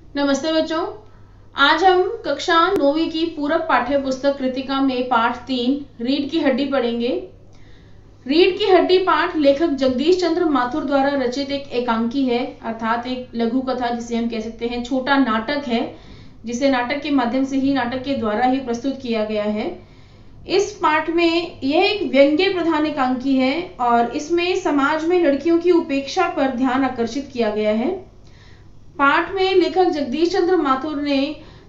नमस्ते बच्चों। आज हम कक्षा 9वीं की पूरक पाठ्य पुस्तक कृतिका में पाठ 3 रीढ़ की हड्डी पढ़ेंगे। रीढ़ की हड्डी पाठ लेखक जगदीश चंद्र माथुर द्वारा रचित एक एकांकी है, अर्थात एक लघु कथा जिसे हम कह सकते हैं, छोटा नाटक है, जिसे नाटक के माध्यम से ही, नाटक के द्वारा ही प्रस्तुत किया गया है। इस पाठ में यह एक व्यंग्य प्रधान एकांकी है और इसमें समाज में लड़कियों की उपेक्षा पर ध्यान आकर्षित किया गया है। पाठ में लेखक जगदीश चंद्र माथुर ने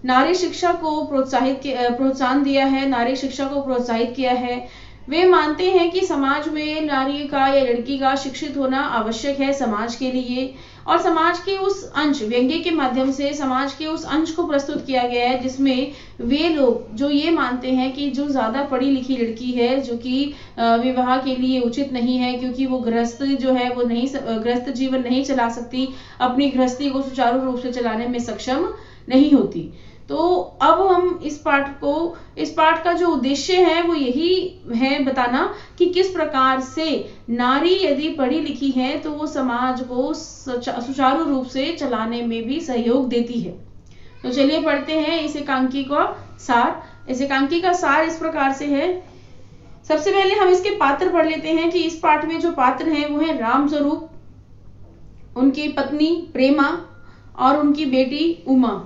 नारी शिक्षा को प्रोत्साहन दिया है, नारी शिक्षा को प्रोत्साहित किया है। वे मानते हैं कि समाज में नारी का या लड़की का शिक्षित होना आवश्यक है समाज के लिए, और समाज के उस अंश, व्यंग्य के माध्यम से समाज के उस अंश को प्रस्तुत किया गया है जिसमें वे लोग जो ये मानते हैं कि जो ज्यादा पढ़ी लिखी लड़की है, जो कि विवाह के लिए उचित नहीं है, क्योंकि वो गृहस्थ जो है वो नहीं, गृहस्थ जीवन नहीं चला सकती, अपनी गृहस्थी को सुचारू रूप से चलाने में सक्षम नहीं होती। तो अब हम इस पाठ का जो उद्देश्य है वो यही है बताना कि किस प्रकार से नारी यदि पढ़ी लिखी है तो वो समाज को सुचारू रूप से चलाने में भी सहयोग देती है। तो चलिए पढ़ते हैं इस एकांकी का सार। इस एकांकी का सार इस प्रकार से है। सबसे पहले हम इसके पात्र पढ़ लेते हैं कि इस पाठ में जो पात्र हैं वो है राम स्वरूप, उनकी पत्नी प्रेमा और उनकी बेटी उमा।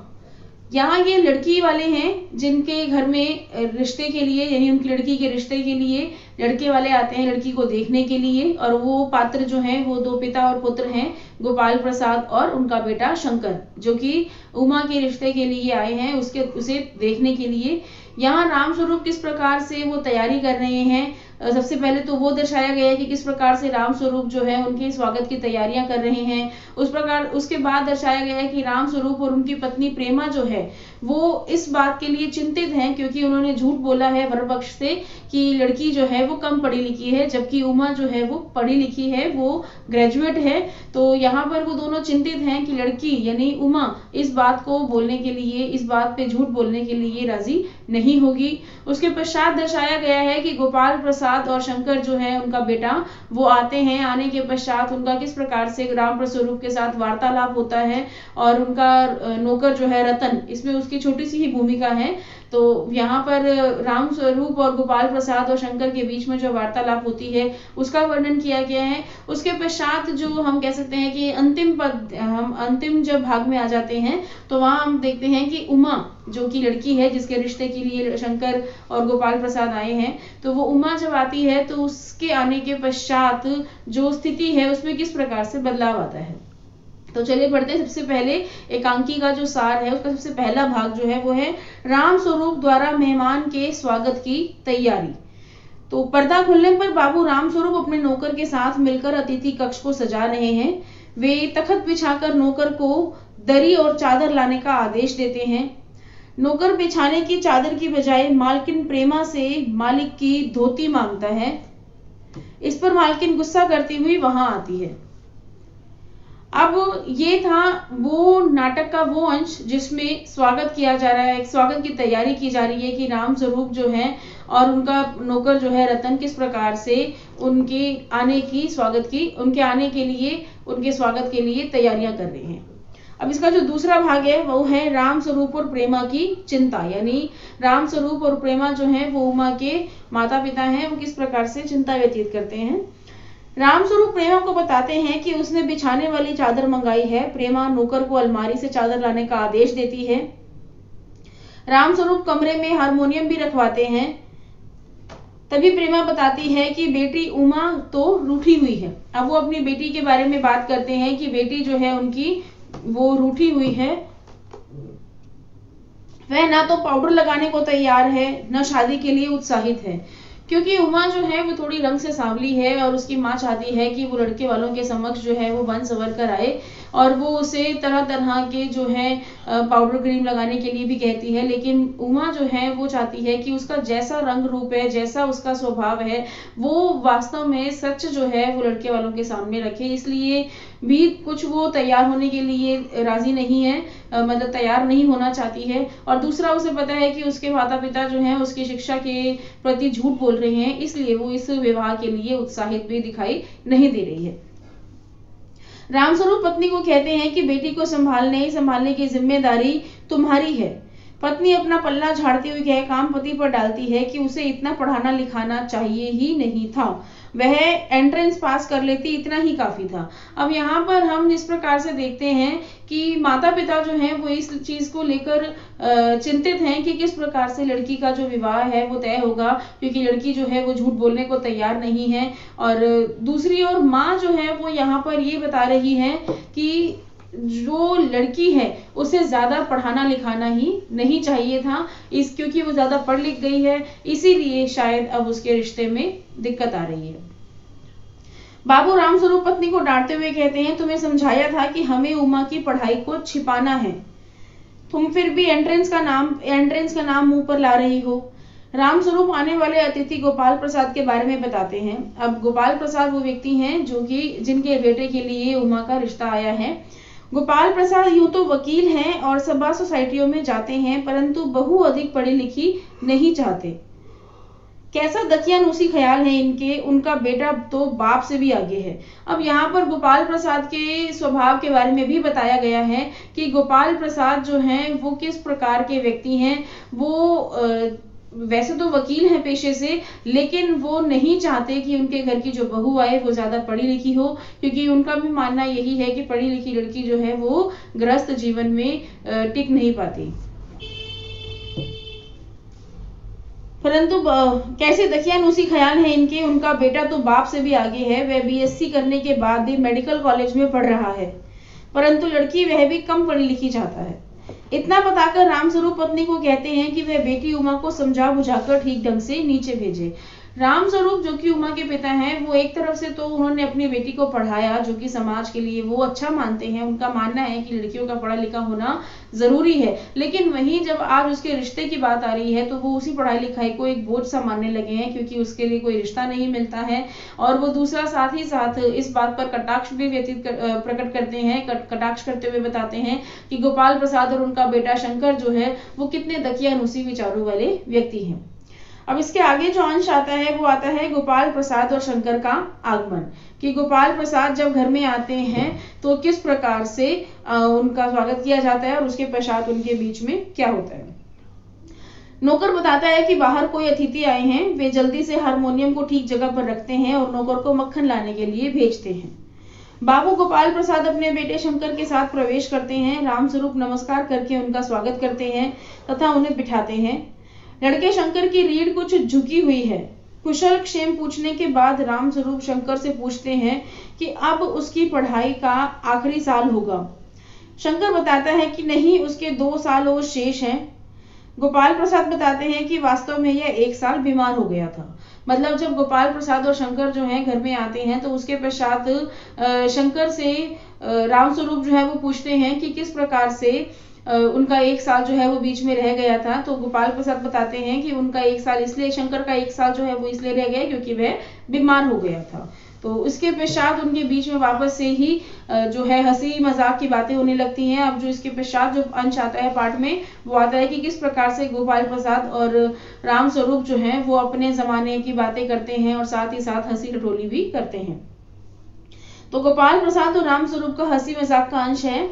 यहाँ ये लड़की वाले हैं जिनके घर में रिश्ते के लिए, यानी उनकी लड़की के रिश्ते के लिए लड़के वाले आते हैं लड़की को देखने के लिए, और वो पात्र जो हैं वो दो पिता और पुत्र हैं, गोपाल प्रसाद और उनका बेटा शंकर, जो कि उमा के रिश्ते के लिए आए हैं उसे देखने के लिए। यहाँ राम स्वरूप किस प्रकार से वो तैयारी कर रहे हैं, सबसे पहले तो वो दर्शाया गया है कि किस प्रकार से राम स्वरूप जो है उनके स्वागत की तैयारियां कर रहे हैं। उसके बाद दर्शाया गया है कि राम स्वरूप और उनकी पत्नी प्रेमा जो है वो इस बात के लिए चिंतित हैं क्योंकि उन्होंने झूठ बोला है वर पक्ष से कि लड़की जो है वो कम पढ़ी लिखी है, जबकि उमा जो है वो पढ़ी लिखी है, वो ग्रेजुएट है। तो यहाँ पर वो दोनों चिंतित हैं कि लड़की यानी उमा इस बात को बोलने के लिए, इस बात पे झूठ बोलने के लिए राजी नहीं होगी। उसके पश्चात दर्शाया गया है कि गोपाल प्रसाद और शंकर जो है उनका बेटा वो आते हैं। आने के पश्चात उनका किस प्रकार से राम स्वरूप के साथ वार्तालाप होता है, और उनका नौकर जो है रतन, इसमें उसकी छोटी सी ही भूमिका है। तो यहाँ पर राम स्वरूप और गोपाल प्रसाद और शंकर के बीच में जो वार्तालाप होती है उसका वर्णन किया गया है। उसके पश्चात जो हम कह सकते हैं कि हम अंतिम जब भाग में आ जाते हैं तो वहां हम देखते हैं कि उमा जो कि लड़की है जिसके रिश्ते के लिए शंकर और गोपाल प्रसाद आए हैं, तो वो उमा जब आती है तो उसके आने के पश्चात जो स्थिति है उसमें किस प्रकार से बदलाव आता है। तो चलिए पढ़ते हैं। सबसे पहले एकांकी का जो सार है उसका सबसे पहला भाग जो है वो है राम स्वरूप द्वारा मेहमान के स्वागत की तैयारी। तो पर्दा खुलने पर बाबू राम स्वरूप अपने नौकर के साथ मिलकर अतिथि कक्ष को सजा रहे हैं। वे तख्त बिछाकर नौकर को दरी और चादर लाने का आदेश देते हैं। नौकर बिछाने की चादर की बजाय मालकिन प्रेमा से मालिक की धोती मांगता है। इस पर मालकिन गुस्सा करती हुई वहां आती है। अब ये था वो नाटक का वो अंश जिसमें स्वागत किया जा रहा है, स्वागत की तैयारी की जा रही है कि राम स्वरूप जो है और उनका नौकर जो है रतन किस प्रकार से उनके आने के लिए तैयारियां कर रहे हैं। अब इसका जो दूसरा भाग है वो है राम स्वरूप और प्रेमा की चिंता, यानी राम स्वरूप और प्रेमा जो है वो उमा के माता पिता हैं, वो किस प्रकार से चिंता व्यतीत करते हैं। राम स्वरूप प्रेमा को बताते हैं कि उसने बिछाने वाली चादर मंगाई है। प्रेमा नौकर को अलमारी से चादर लाने का आदेश देती है। राम स्वरूप कमरे में हारमोनियम भी रखवाते हैं। तभी प्रेमा बताती है कि बेटी उमा तो रूठी हुई है। अब वो अपनी बेटी के बारे में बात करते हैं कि बेटी जो है उनकी वो रूठी हुई है, वह ना तो पाउडर लगाने को तैयार है न शादी के लिए उत्साहित है, क्योंकि उमा जो है वो थोड़ी रंग से सांवली है और उसकी माँ चाहती है कि वो लड़के वालों के समक्ष जो है वो बन संवर कर आए, और वो उसे तरह तरह के जो है पाउडर क्रीम लगाने के लिए भी कहती है। लेकिन उमा जो है वो चाहती है कि उसका जैसा रंग रूप है, जैसा उसका स्वभाव है, वो वास्तव में सच जो है वो लड़के वालों के सामने रखे, इसलिए भी कुछ वो तैयार होने के लिए राजी नहीं है, मतलब तैयार नहीं होना चाहती है। और दूसरा उसे पता है कि उसके माता पिता जो हैं उसकी शिक्षा के प्रति झूठ बोल रहे हैं, इसलिए वो इस विवाह के लिए उत्साहित भी दिखाई नहीं दे रही है। रामस्वरूप पत्नी को कहते हैं कि बेटी को संभालने की जिम्मेदारी तुम्हारी है। पत्नी अपना पल्ला झाड़ती हुई यह काम पति पर डालती है कि उसे इतना पढ़ाना लिखाना चाहिए ही नहीं था, वह एंट्रेंस पास कर लेती, इतना ही काफी था। अब यहाँ पर हम इस प्रकार से देखते हैं कि माता पिता जो हैं वो इस चीज को लेकर चिंतित हैं कि किस प्रकार से लड़की का जो विवाह है वो तय होगा, क्योंकि लड़की जो है वो झूठ बोलने को तैयार नहीं है। और दूसरी ओर माँ जो है वो यहाँ पर ये बता रही है कि जो लड़की है उसे ज्यादा पढ़ाना लिखाना ही नहीं चाहिए था, क्योंकि वो ज्यादा पढ़ लिख गई है, इसीलिए शायद अब उसके रिश्ते में दिक्कत आ रही है। बाबू रामस्वरूप पत्नी को डांटते हुए कहते हैं, तुम्हें समझाया था कि हमें उमा की पढ़ाई को छिपाना है, तुम फिर भी एंट्रेंस का नाम मुंह पर ला रही हो। रामस्वरूप आने वाले अतिथि गोपाल प्रसाद के बारे में बताते हैं। अब गोपाल प्रसाद वो व्यक्ति हैं जो कि जिनके बेटे के लिए उमा का रिश्ता आया है। गोपाल प्रसाद यूं तो वकील हैं और सभा सोसाइटियों में जाते हैं, परंतु बहू अधिक पढ़ी लिखी नहीं चाहते। कैसा दकियानूसी ख्याल है इनके, उनका बेटा तो बाप से भी आगे है। अब यहाँ पर गोपाल प्रसाद के स्वभाव के बारे में भी बताया गया है कि गोपाल प्रसाद जो हैं वो किस प्रकार के व्यक्ति हैं। वो वैसे तो वकील हैं पेशे से, लेकिन वो नहीं चाहते कि उनके घर की जो बहू आए वो ज्यादा पढ़ी लिखी हो, क्योंकि उनका भी मानना यही है कि पढ़ी लिखी लड़की जो है वो गृहस्थ जीवन में टिक नहीं पाती। परंतु कैसे दकियानूसी ख्याल है इनके, उनका बेटा तो बाप से भी आगे है, वह बीएससी करने के बाद भी मेडिकल कॉलेज में पढ़ रहा है, परंतु लड़की वह भी कम पढ़ी लिखी चाहता है। इतना बताकर रामस्वरूप पत्नी को कहते हैं कि वह बेटी उमा को समझा बुझाकर ठीक ढंग से नीचे भेजे। रामस्वरूप जो कि उमा के पिता हैं, वो एक तरफ से तो उन्होंने अपनी बेटी को पढ़ाया, जो कि समाज के लिए वो अच्छा मानते हैं, उनका मानना है कि लड़कियों का पढ़ा लिखा होना जरूरी है, लेकिन वहीं जब आज उसके रिश्ते की बात आ रही है तो वो उसी पढ़ाई लिखाई को एक बोझ सा मानने लगे हैं, क्योंकि उसके लिए कोई रिश्ता नहीं मिलता है। और वो दूसरा साथ ही साथ इस बात पर कटाक्ष भी प्रकट करते हैं, कटाक्ष करते हुए बताते हैं कि गोपाल प्रसाद और उनका बेटा शंकर जो है वो कितने दकियानूसी विचारों वाले व्यक्ति हैं। अब इसके आगे जो अंश आता है वो आता है गोपाल प्रसाद और शंकर का आगमन, कि गोपाल प्रसाद जब घर में आते हैं तो किस प्रकार से उनका स्वागत किया जाता है और उसके पश्चात उनके बीच में क्या होता है। नौकर बताता है कि बाहर कोई अतिथि आए हैं, वे जल्दी से हारमोनियम को ठीक जगह पर रखते हैं और नौकर को मक्खन लाने के लिए भेजते हैं। बाबू गोपाल प्रसाद अपने बेटे शंकर के साथ प्रवेश करते हैं। रामस्वरूप नमस्कार करके उनका स्वागत करते हैं तथा उन्हें बिठाते हैं। लड़के शंकर की रीढ़ कुछ झुकी हुई है। कुशल क्षेम पूछने के बाद रामस्वरूप शंकर से पूछते हैं कि अब उसकी पढ़ाई का आखिरी साल होगा। शंकर बताता है कि नहीं, उसके 2 साल और शेष हैं। गोपाल प्रसाद बताते हैं कि वास्तव में यह 1 साल बीमार हो गया था। मतलब जब गोपाल प्रसाद और शंकर जो है घर में आते हैं तो उसके पश्चात शंकर से रामस्वरूप जो है वो पूछते हैं कि किस प्रकार से उनका 1 साल जो है वो बीच में रह गया था। तो गोपाल प्रसाद बताते हैं कि उनका 1 साल इसलिए, शंकर का 1 साल जो है वो इसलिए रह गया क्योंकि वह बीमार हो गया था। तो उसके पश्चात उनके बीच में वापस से ही जो है हंसी मजाक की बातें होने लगती हैं। अब जो इसके पश्चात जो अंश आता है पाठ में वो आता है कि किस प्रकार से गोपाल प्रसाद और रामस्वरूप जो है वो अपने जमाने की बातें करते हैं और साथ ही साथ हंसी ठिठोली भी करते हैं। तो गोपाल प्रसाद और रामस्वरूप का हंसी मजाक का अंश है।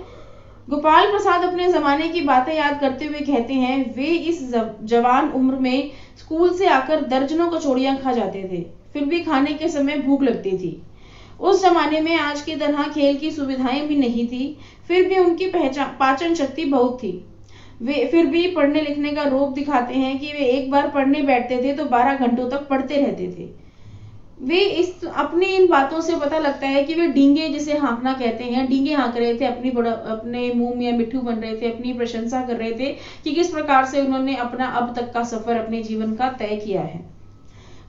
गोपाल प्रसाद अपने जमाने की बातें याद करते हुए कहते हैं, वे इस जवान उम्र में स्कूल से आकर दर्जनों कचौड़ियां खा जाते थे, फिर भी खाने के समय भूख लगती थी। उस जमाने में आज की तरह खेल की सुविधाएं भी नहीं थी, फिर भी उनकी पाचन शक्ति बहुत थी। वे फिर भी पढ़ने लिखने का रोब दिखाते हैं कि वे एक बार पढ़ने बैठते थे तो 12 घंटों तक पढ़ते रहते थे। वे अपनी इन बातों से पता लगता है कि वे डींगे, जिसे हाँकना कहते हैं, डींगे हाँक रहे थे, अपने मुंह में मिट्ठू बन रहे थे, अपनी प्रशंसा कर रहे थे कि किस प्रकार से उन्होंने अपना अब तक का सफर अपने जीवन का तय किया है।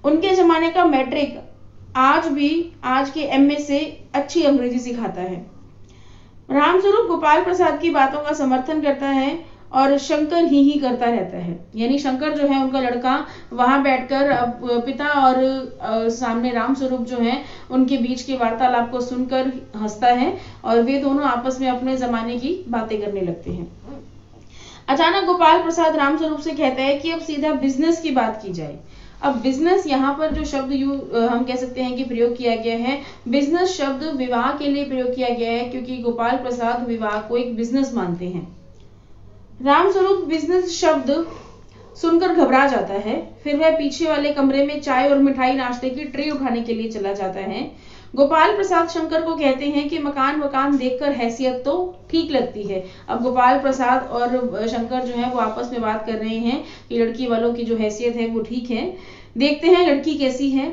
उनके जमाने का मैट्रिक आज भी आज के एमए से अच्छी अंग्रेजी सिखाता है। रामस्वरूप गोपाल प्रसाद की बातों का समर्थन करता है और शंकर ही करता रहता है। यानी शंकर जो है उनका लड़का वहां बैठकर पिता और सामने रामस्वरूप जो है उनके बीच के वार्तालाप को सुनकर हंसता है और वे दोनों आपस में अपने जमाने की बातें करने लगते हैं। अचानक गोपाल प्रसाद रामस्वरूप से कहता है कि अब सीधा बिजनेस की बात की जाए। अब बिजनेस यहाँ पर जो शब्द हम कह सकते हैं कि प्रयोग किया गया है, बिजनेस शब्द विवाह के लिए प्रयोग किया गया है क्योंकि गोपाल प्रसाद विवाह को एक बिजनेस मानते हैं। रामस्वरूप बिजनेस शब्द सुनकर घबरा जाता है, फिर वह पीछे वाले कमरे में चाय और मिठाई नाश्ते की ट्रे उठाने के लिए चला जाता है। गोपाल प्रसाद शंकर को कहते हैं कि मकान देखकर हैसियत तो ठीक लगती है। अब गोपाल प्रसाद और शंकर जो है वो आपस में बात कर रहे हैं कि लड़की वालों की जो हैसियत है वो ठीक है, देखते हैं लड़की कैसी है।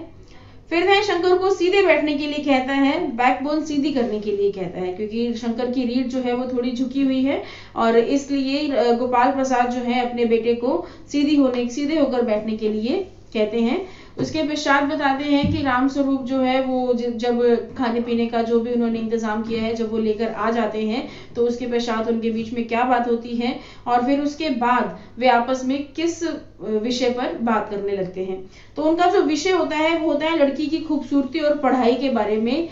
फिर वह शंकर को सीधे बैठने के लिए कहता है, बैकबोन सीधी करने के लिए कहता है, क्योंकि शंकर की रीढ़ जो है वो थोड़ी झुकी हुई है और इसलिए गोपाल प्रसाद जो है अपने बेटे को सीधे होकर बैठने के लिए कहते हैं। उसके पश्चात बताते हैं कि रामस्वरूप जो है वो जब खाने पीने का जो भी उन्होंने इंतजाम किया है जब वो लेकर आ जाते हैं तो उसके पश्चात उनके बीच में क्या बात होती है और फिर उसके बाद वे आपस में किस विषय पर बात करने लगते हैं। तो उनका जो विषय होता है वो होता है लड़की की खूबसूरती और पढ़ाई के बारे में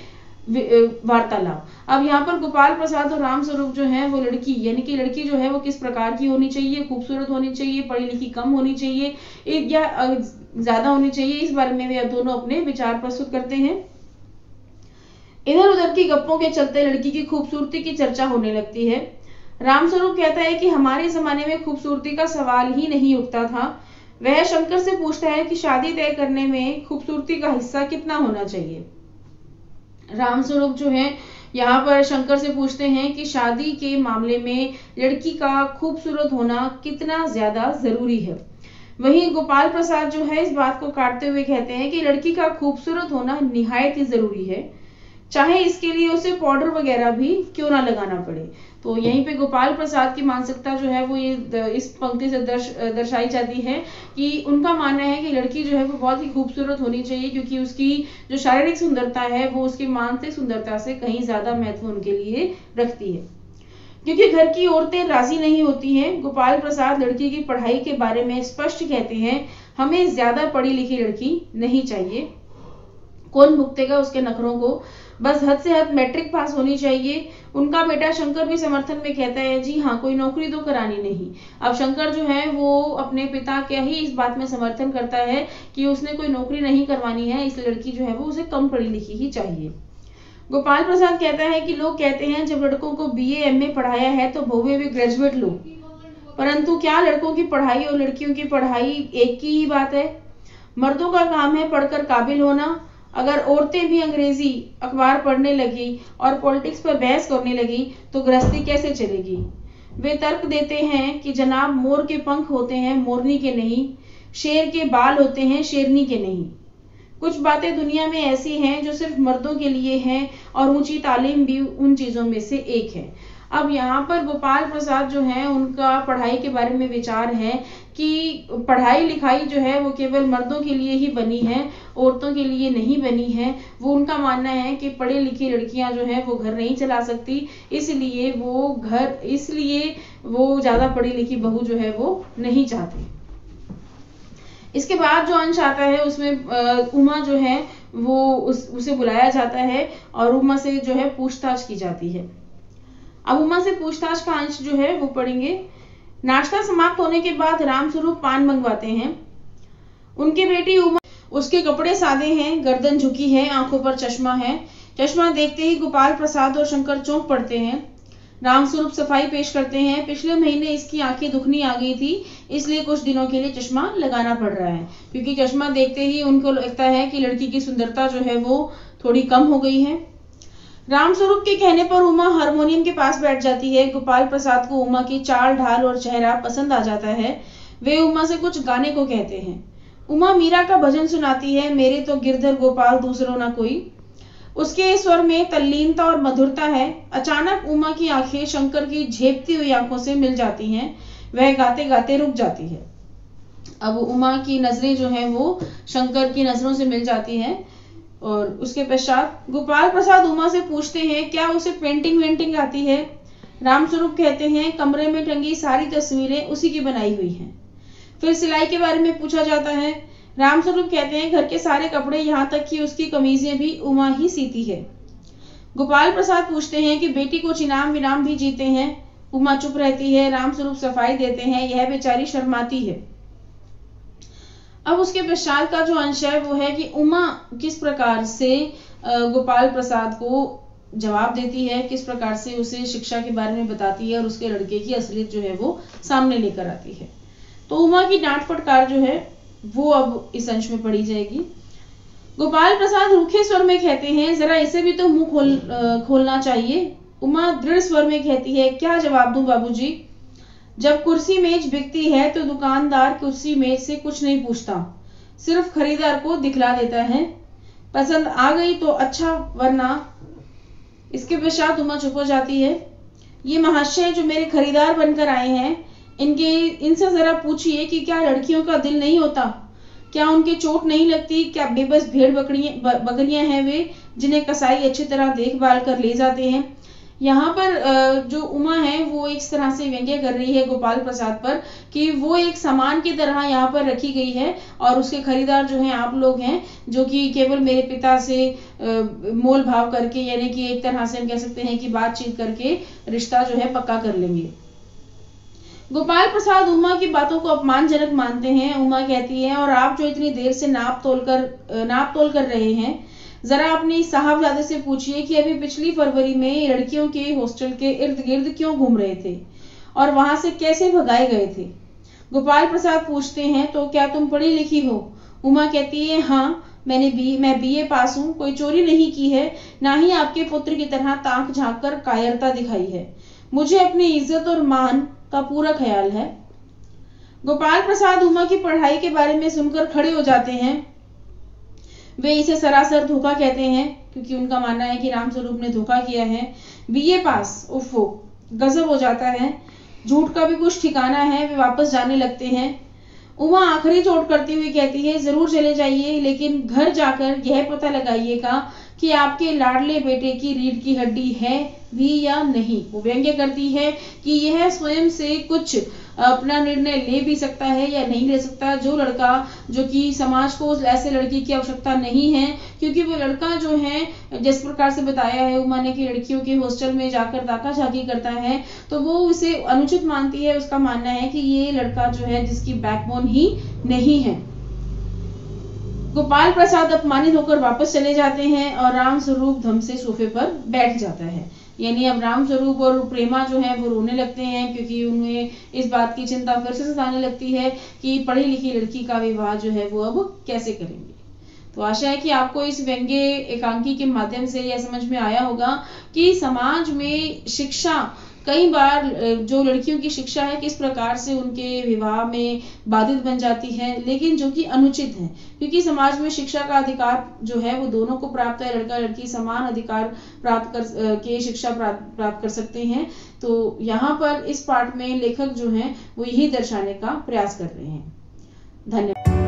वार्तालाप। अब यहाँ पर गोपाल प्रसाद और रामस्वरूप जो है वो लड़की यानी कि लड़की जो है वो किस प्रकार की होनी चाहिए, खूबसूरत होनी चाहिए, पढ़ी लिखी कम होनी चाहिए या ज्यादा होनी चाहिए, इस बारे में वे दोनों अपने विचार प्रस्तुत करते हैं। इधर उधर की गप्पों के चलते लड़की की खूबसूरती की चर्चा होने लगती है। रामस्वरूप कहता है कि हमारे जमाने में खूबसूरती का सवाल ही नहीं उठता था। वह शंकर से पूछता है कि शादी तय करने में खूबसूरती का हिस्सा कितना होना चाहिए। रामस्वरूप जो है यहाँ पर शंकर से पूछते हैं कि शादी के मामले में लड़की का खूबसूरत होना कितना ज्यादा जरूरी है। वहीं गोपाल प्रसाद जो है इस बात को काटते हुए कहते हैं कि लड़की का खूबसूरत होना निहायत ही जरूरी है, चाहे इसके लिए उसे पाउडर वगैरह भी क्यों ना लगाना पड़े। तो यहीं पे गोपाल प्रसाद की मानसिकता जो है वो ये इस पंक्ति से दर्शाई जाती है कि उनका मानना है कि लड़की जो है वो बहुत ही खूबसूरत होनी चाहिए क्योंकि उसकी जो शारीरिक सुंदरता है वो उसकी मानसिक सुंदरता से कहीं ज्यादा महत्व उनके लिए रखती है। क्योंकि घर की औरतें राजी नहीं होती हैं, गोपाल प्रसाद लड़की की पढ़ाई के बारे में स्पष्ट कहते हैं, हमें ज्यादा पढ़ी लिखी लड़की नहीं चाहिए। कौन भुगतेगा उसके नखरों को, बस हद से हद मैट्रिक पास होनी चाहिए। उनका बेटा शंकर भी समर्थन में कहता है, जी हाँ, कोई नौकरी तो करानी नहीं। अब शंकर जो है वो अपने पिता के ही इस बात में समर्थन करता है कि उसने कोई नौकरी नहीं करवानी है, इसलिए लड़की जो है वो उसे कम पढ़ी लिखी ही चाहिए। गोपाल प्रसाद कहता है कि लोग कहते हैं जब लड़कों को BA MA पढ़ाया है तो बहुएं भी ग्रेजुएट लो, परंतु क्या लड़कों की पढ़ाई और लड़कियों की पढ़ाई एक की ही बात है? मर्दों का काम है पढ़कर काबिल होना। अगर औरतें भी अंग्रेजी अखबार पढ़ने लगी और पॉलिटिक्स पर बहस करने लगी तो गृहस्थी कैसे चलेगी? वे तर्क देते हैं कि जनाब मोर के पंख होते हैं मोरनी के नहीं, शेर के बाल होते हैं शेरनी के नहीं। कुछ बातें दुनिया में ऐसी हैं जो सिर्फ मर्दों के लिए हैं और ऊंची तालीम भी उन चीजों में से एक है। अब यहाँ पर गोपाल प्रसाद जो है उनका पढ़ाई के बारे में विचार है कि पढ़ाई लिखाई जो है वो केवल मर्दों के लिए ही बनी है, औरतों के लिए नहीं बनी है। वो उनका मानना है कि पढ़ी लिखी लड़कियां जो है वो घर नहीं चला सकती, इसलिए वो ज्यादा पढ़ी लिखी बहू जो है वो नहीं चाहते। इसके बाद जो अंश आता है उसमें उमा जो है वो उसे बुलाया जाता है और उमा से जो है पूछताछ की जाती है। अब उमा से पूछताछ का अंश जो है वो पढ़ेंगे। नाश्ता समाप्त होने के बाद रामस्वरूप पान मंगवाते हैं। उनकी बेटी उमा, उसके कपड़े सादे हैं, गर्दन झुकी है, आंखों पर चश्मा है। चश्मा देखते ही गोपाल प्रसाद और शंकर चौंक पड़ते हैं। रामस्वरूप सफाई पेश करते हैं, पिछले महीने इसकी आंखें दुखनी आ गई थी, इसलिए कुछ दिनों के लिए चश्मा लगाना पड़ रहा है। क्योंकि चश्मा देखते ही उनको लगता है कि लड़की की सुंदरता जो है वो थोड़ी कम हो गई है। रामस्वरूप के कहने पर उमा हारमोनियम के पास बैठ जाती है। गोपाल प्रसाद को उमा की चाल ढाल और चेहरा पसंद आ जाता है। वे उमा से कुछ गाने को कहते हैं। उमा मीरा का भजन सुनाती है, मेरे तो गिरधर गोपाल दूसरो ना कोई। उसके स्वर में तल्लीनता और मधुरता है। अचानक उमा की आंखें शंकर की झेपती हुई आंखों से मिल जाती हैं। वह गाते गाते रुक जाती है। अब उमा की नजरें जो हैं वो शंकर की नजरों से मिल जाती हैं और उसके पश्चात गोपाल प्रसाद उमा से पूछते हैं क्या उसे पेंटिंग वेंटिंग आती है। रामस्वरूप कहते हैं कमरे में टंगी सारी तस्वीरें उसी की बनाई हुई हैं। फिर सिलाई के बारे में पूछा जाता है। रामस्वरूप कहते हैं घर के सारे कपड़े यहाँ तक कि उसकी कमीजें भी उमा ही सीती है। गोपाल प्रसाद पूछते हैं कि बेटी कुछ इनाम विनाम भी जीते हैं। उमा चुप रहती है। रामस्वरूप सफाई देते हैं, यह बेचारी शर्माती है। अब उसके पश्चात का जो अंश है वो है कि उमा किस प्रकार से गोपाल प्रसाद को जवाब देती है, किस प्रकार से उसे शिक्षा के बारे में बताती है और उसके लड़के की असलियत जो है वो सामने लेकर आती है। तो उमा की डांट फटकार जो है वो अब इस अंश में पढ़ी जाएगी। गोपाल प्रसाद रूखे स्वर में कहते हैं, जरा इसे भी तो मुंह खोलना चाहिए। उमा दृढ़ स्वर में कहती है, क्या जवाब दूं बाबूजी? जब कुर्सी मेज बिकती है तो दुकानदार कुर्सी मेज से कुछ नहीं पूछता, सिर्फ खरीदार को दिखला देता है। पसंद आ गई तो अच्छा, वरना। इसके पश्चात उमा चुप हो जाती है। ये महाशय जो मेरे खरीदार बनकर आए हैं, इनसे जरा पूछिए कि क्या लड़कियों का दिल नहीं होता? क्या उनके चोट नहीं लगती? क्या बेबस भेड़ बकरियां हैं वे, जिन्हें कसाई अच्छी तरह देखभाल कर ले जाते हैं? यहाँ पर जो उमा है वो इस तरह से व्यंग्य कर रही है गोपाल प्रसाद पर कि वो एक सामान की तरह यहाँ पर रखी गई है और उसके खरीदार जो हैं आप लोग हैं, जो कि केवल मेरे पिता से मोल भाव करके, यानी कि एक तरह से हम कह सकते हैं कि बातचीत करके रिश्ता जो है पक्का कर लेंगे। गोपाल प्रसाद उमा की बातों को अपमानजनक मानते हैं। उमा कहती है, और आप जो इतनी देर से नाप तोल कर रहे हैं, जरा अपनी साहबजादे से पूछिए कि अभी पिछली फरवरी में लड़कियों के हॉस्टल के इर्द गिर्द क्यों घूम रहे थे और वहां से कैसे भगाए गए थे। गोपाल प्रसाद पूछते हैं, तो क्या तुम पढ़ी लिखी हो? उमा कहती है, हाँ, मैं बीए पास हूँ, कोई चोरी नहीं की है, ना ही आपके पुत्र की तरह ताक झांक कर कायरता दिखाई है। मुझे अपनी इज्जत और मान का पूरा ख्याल है। गोपाल प्रसाद उमा की पढ़ाई के बारे में सुनकर खड़े हो जाते हैं। वे इसे सरासर धोखा कहते हैं, क्योंकि उनका मानना है कि रामस्वरूप ने धोखा किया है। बीए पास, उफ़ो, गजब हो जाता है। झूठ का भी कुछ ठिकाना है। वे वापस जाने लगते हैं। उमा आखिरी चोट करती हुई कहती है, जरूर चले जाइए, लेकिन घर जाकर यह पता लगाइएगा कि आपके लाडले बेटे की रीढ़ की हड्डी है भी या नहीं। वो व्यंग्य करती है कि यह स्वयं से कुछ अपना निर्णय ले भी सकता है या नहीं ले सकता। जो लड़का, जो कि समाज को ऐसे लड़की की आवश्यकता नहीं है, क्योंकि वो लड़का जो है जिस प्रकार से बताया है उमा ने कि लड़कियों के हॉस्टल में जाकर ताका झाकी करता है, तो वो उसे अनुचित मानती है। उसका मानना है कि ये लड़का जो है जिसकी बैकबोन ही नहीं है। गोपाल प्रसाद अपमानित होकर वापस चले जाते हैं और रामस्वरूप धम से सोफे पर बैठ जाता है। यानी अब रामस्वरूप और प्रेमा जो है वो रोने लगते हैं, क्योंकि उन्हें इस बात की चिंता फिर से सताने लगती है कि पढ़ी लिखी लड़की का विवाह जो है वो अब कैसे करेंगे। तो आशा है कि आपको इस व्यंग्य एकांकी के माध्यम से यह समझ में आया होगा कि समाज में शिक्षा, कई बार जो लड़कियों की शिक्षा है किस प्रकार से उनके विवाह में बाधित बन जाती है, लेकिन जो कि अनुचित है, क्योंकि समाज में शिक्षा का अधिकार जो है वो दोनों को प्राप्त है। लड़का लड़की समान अधिकार प्राप्त कर शिक्षा प्राप्त कर सकते हैं। तो यहाँ पर इस पाठ में लेखक जो है वो यही दर्शाने का प्रयास कर रहे हैं। धन्यवाद।